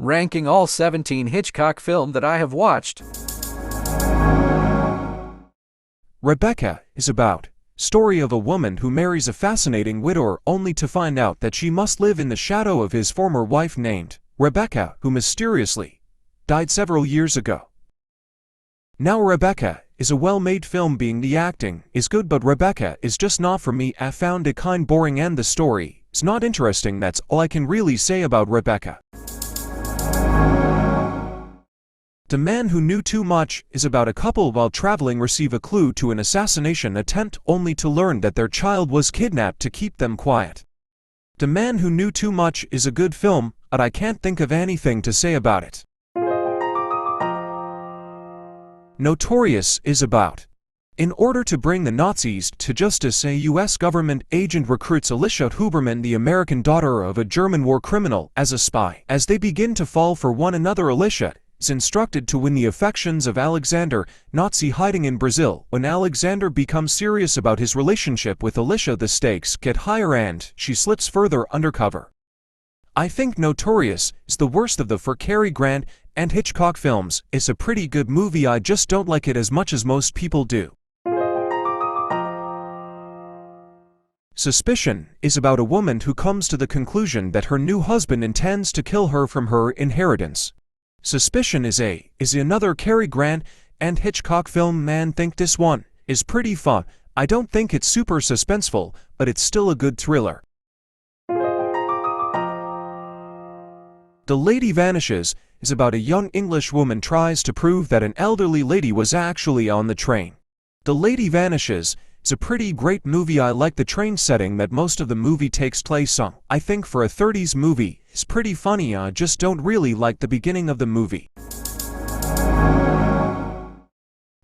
Ranking all 17 Hitchcock films that I have watched. Rebecca is about story of a woman who marries a fascinating widower only to find out that she must live in the shadow of his former wife named Rebecca, who mysteriously died several years ago. Now Rebecca is a well-made film, being the acting is good, but Rebecca is just not for me. I found it kind boring and the story is not interesting. That's all I can really say about Rebecca. The Man Who Knew Too Much is about a couple while traveling receive a clue to an assassination attempt only to learn that their child was kidnapped to keep them quiet. The Man Who Knew Too Much is a good film, but I can't think of anything to say about it. Notorious is about in order to bring the Nazis to justice, a U.S. government agent recruits Alicia Huberman, the American daughter of a German war criminal, as a spy. As they begin to fall for one another, Alicia is instructed to win the affections of Alexander, Nazi hiding in Brazil. When Alexander becomes serious about his relationship with Alicia, the stakes get higher and she slips further undercover. I think Notorious is the worst of the for Cary Grant and Hitchcock films. It's a pretty good movie, I just don't like it as much as most people do. Suspicion is about a woman who comes to the conclusion that her new husband intends to kill her from her inheritance. Suspicion is another Cary Grant and Hitchcock film. Man, think this one is pretty fun. I don't think it's super suspenseful, but it's still a good thriller. The Lady Vanishes is about a young English woman tries to prove that an elderly lady was actually on the train. The Lady Vanishes is a pretty great movie. I like the train setting that most of the movie takes place on. I think for a 30s movie, it's pretty funny. I just don't really like the beginning of the movie.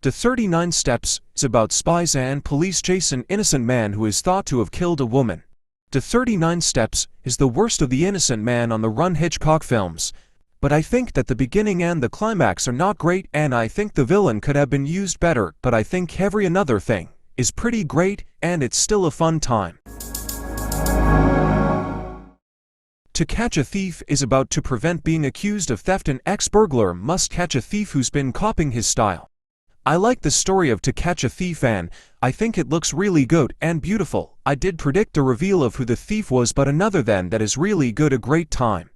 The 39 Steps is about spies and police chase an innocent man who is thought to have killed a woman. The 39 Steps is the worst of the innocent man on the run Hitchcock films, but I think that the beginning and the climax are not great, and I think the villain could have been used better, but I think every another thing is pretty great, and it's still a fun time. To Catch a Thief is about to prevent being accused of theft, an ex-burglar must catch a thief who's been copying his style. I like the story of To Catch a Thief and I think it looks really good and beautiful. I did predict the reveal of who the thief was, but another than that is really good, a great time.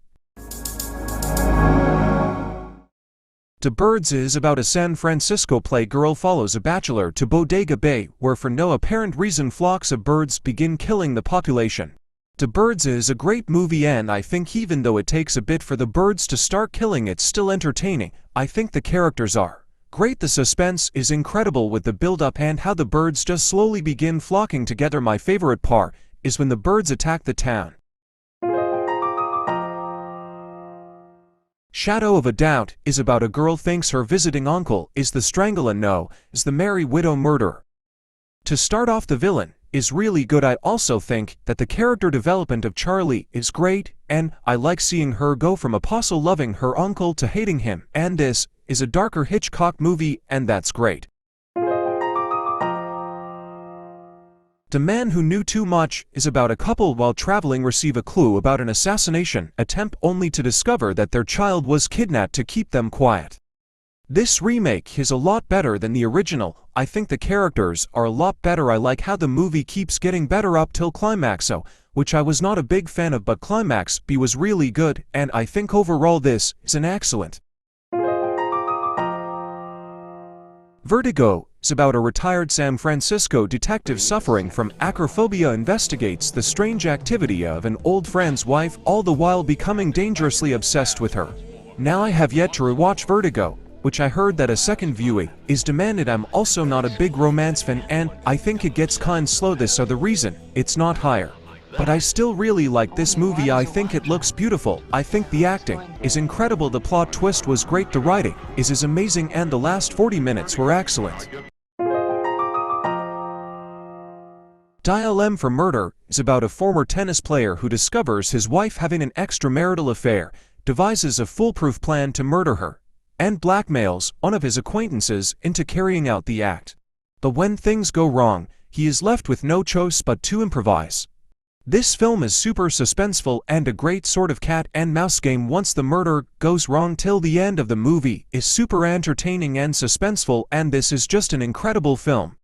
The Birds is about a San Francisco playgirl follows a bachelor to Bodega Bay, where for no apparent reason flocks of birds begin killing the population. The Birds is a great movie, and I think even though it takes a bit for the birds to start killing, it's still entertaining. I think the characters are great. The suspense is incredible with the build-up and how the birds just slowly begin flocking together. My favorite part is when the birds attack the town. Shadow of a Doubt is about a girl thinks her visiting uncle is the strangler and no, is the Merry Widow murderer. To start off, the villain is really good. I also think that the character development of Charlie is great, and I like seeing her go from apostle loving her uncle to hating him, and this is a darker Hitchcock movie, and that's great. The Man Who Knew Too Much is about a couple while traveling receive a clue about an assassination attempt only to discover that their child was kidnapped to keep them quiet. This remake is a lot better than the original. I think the characters are a lot better. I like how the movie keeps getting better up till Climax O, which I was not a big fan of, but Climax B was really good, and I think overall this is an excellent. Vertigo is about a retired San Francisco detective suffering from acrophobia investigates the strange activity of an old friend's wife, all the while becoming dangerously obsessed with her. Now I have yet to rewatch Vertigo, which I heard that a second viewing is demanded. I'm also not a big romance fan, and I think it gets kind slow. This are the reason it's not higher. But I still really like this movie. I think it looks beautiful. I think the acting is incredible. The plot twist was great. The writing is amazing, and the last 40 minutes were excellent. Dial M for Murder is about a former tennis player who discovers his wife having an extramarital affair, devises a foolproof plan to murder her, and blackmails one of his acquaintances into carrying out the act. But when things go wrong, he is left with no choice but to improvise. This film is super suspenseful and a great sort of cat and mouse game. Once the murder goes wrong till the end of the movie is super entertaining and suspenseful, and this is just an incredible film.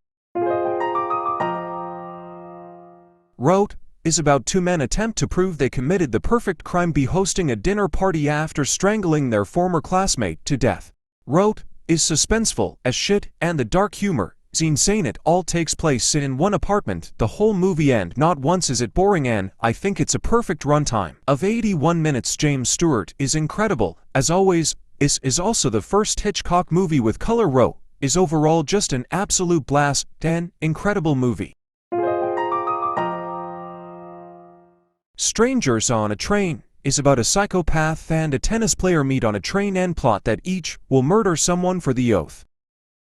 Rote is about two men attempt to prove they committed the perfect crime by hosting a dinner party after strangling their former classmate to death. Rote is suspenseful as shit, and the dark humor is insane. It all takes place in one apartment the whole movie, and not once is it boring, and I think it's a perfect runtime of 81 minutes. James Stewart is incredible as always. This is also the first Hitchcock movie with color. Rote is overall just an absolute blast and incredible movie. Strangers on a Train is about a psychopath and a tennis player meet on a train and plot that each will murder someone for the oath.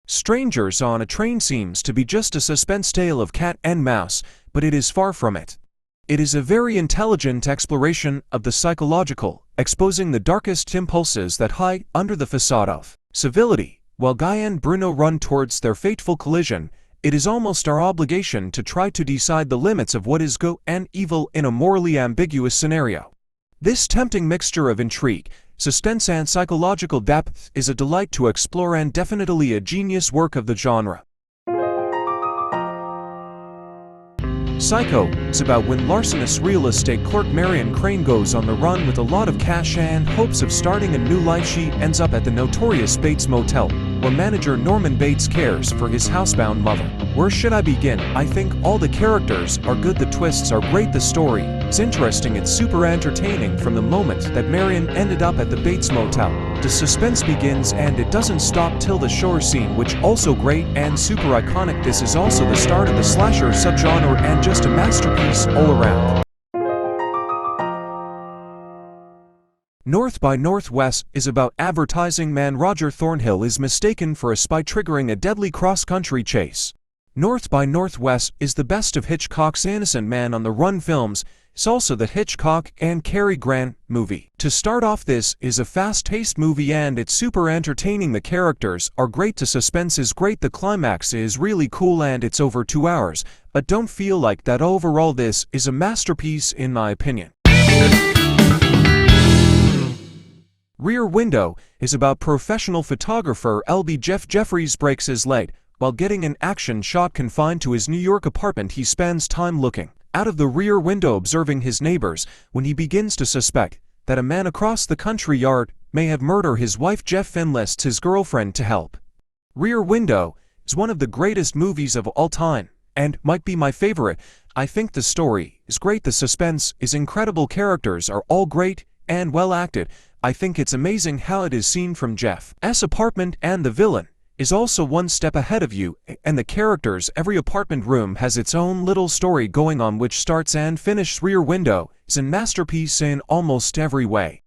Strangers on a Train seems to be just a suspense tale of cat and mouse, but it is far from it. It is a very intelligent exploration of the psychological, exposing the darkest impulses that hide under the facade of civility. While Guy and Bruno run towards their fateful collision, it is almost our obligation to try to decide the limits of what is good and evil in a morally ambiguous scenario. This tempting mixture of intrigue, suspense and psychological depth is a delight to explore and definitely a genius work of the genre. Psycho is about when larcenous real estate clerk Marion Crane goes on the run with a lot of cash and hopes of starting a new life. She ends up at the notorious Bates Motel, where manager Norman Bates cares for his housebound mother. Where should I begin? I think all the characters are good, the twists are great, the story is interesting, it's super entertaining from the moment that Marion ended up at the Bates Motel. The suspense begins and it doesn't stop till the shore scene, which also great and super iconic. This is also the start of the slasher subgenre and just a masterpiece all around. North by Northwest is about advertising man Roger Thornhill is mistaken for a spy, triggering a deadly cross-country chase. North by Northwest is the best of Hitchcock's innocent man on the run films. It's also the Hitchcock and Cary Grant movie. To start off, this is a fast-paced movie and it's super entertaining. The characters are great, the suspense is great, the climax is really cool, and it's over 2 hours, but don't feel like that. Overall, this is a masterpiece in my opinion. Rear Window is about professional photographer L.B. Jeff Jeffries breaks his leg while getting an action shot confined to his New York apartment. He spends time looking out of the rear window observing his neighbors when he begins to suspect that a man across the country yard may have murdered his wife. Jeff enlists his girlfriend to help. Rear Window is one of the greatest movies of all time and might be my favorite. I think the story is great, the suspense is incredible, characters are all great and well acted. I think it's amazing how it is seen from Jeff's apartment, and the villain is also one step ahead of you, and the characters, every apartment room has its own little story going on which starts and finishes. Rear Window is a masterpiece in almost every way.